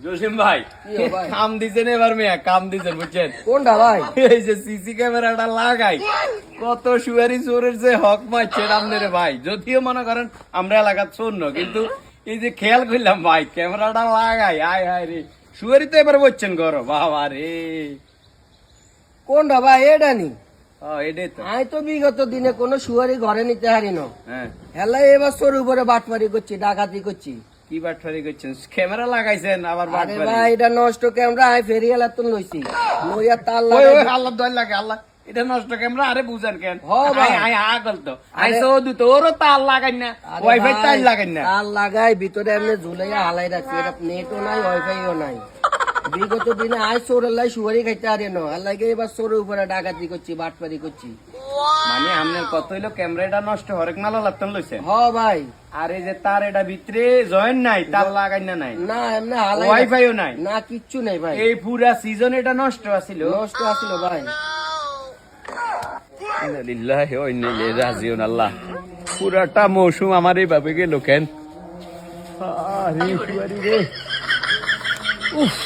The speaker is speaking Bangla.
জসিম ভাই কাম দিছেন এবার মেয়া কাম দিছেন বুঝছেন কোনটা ভাই? এই যে সিসি ক্যামেরাটা লাগাই কত সুয়ারি চোরের যে হক মারছে আপনারে ভাই, যদিও মনে করেন আমরা এলাকার চোর না, কিন্তু এই যে খেয়াল করলাম ভাই ক্যামেরাটা লাগাই আয় হায় রে সুয়ারি তো এবার বলছেন করো বাবা রে। কোনটা ভাই? এটা নি এটাই তো। আমি তো বিগত দিনে কোনো শুয়ারি ঘরে নিতে হারি না, হ্যাঁ হেলা এবার সর উপরে বাটমারি করছি, ডাকাতি করছি। কি বাটফারি করছেন? ক্যামেরা লাগাইছেন আবার আরে বাটফারি? ভাই এটা নষ্ট ক্যামেরা আমি ফেরিয়ালা তো লইছি, লইয়া তার ওই লাগাই ওই আল্লাহ দয় লাগে আল্লাহ, এটা নষ্ট ক্যামেরা আরে বুঝেন কেন? হ ভাই। আই আগল তো আই সৌদু তো ওরও তার লাগাই না, ওয়াইফাই তার লাগাই না। তার লাগাই ভিতরে এমনি ঝুলাইয়া হালাই রাখছি, এটা নেটও নাই ওয়াইফাইও নাই। বিগত দিনে আজ চোরের লাই শুয়ারি খাইতে হারি না, আর লাগে এবার চোরের উপরে ডাকাতি করছি, বাটপারি করছি। মানে আপনার কত হইলো ক্যামেরাটা নষ্ট হরেক মালা লাগতেন লইছে? হ ভাই। আর এই যে তার এটা ভিতরে জয়েন নাই, তার লাগাই না নাই, না এমনি হালাই ওয়াইফাইও নাই, না কিচ্ছু নেই ভাই, এই পুরা সিজন এটা নষ্ট আছিল। নষ্ট আসলো ভাই। লিল্লাহি ওয়া ইন্না ইলাইহি রাজিউন। আল্লাহ পুরাটা মৌসুম আমার এইভাবে গেল কেন? আরে সুয়ারি রে উফ।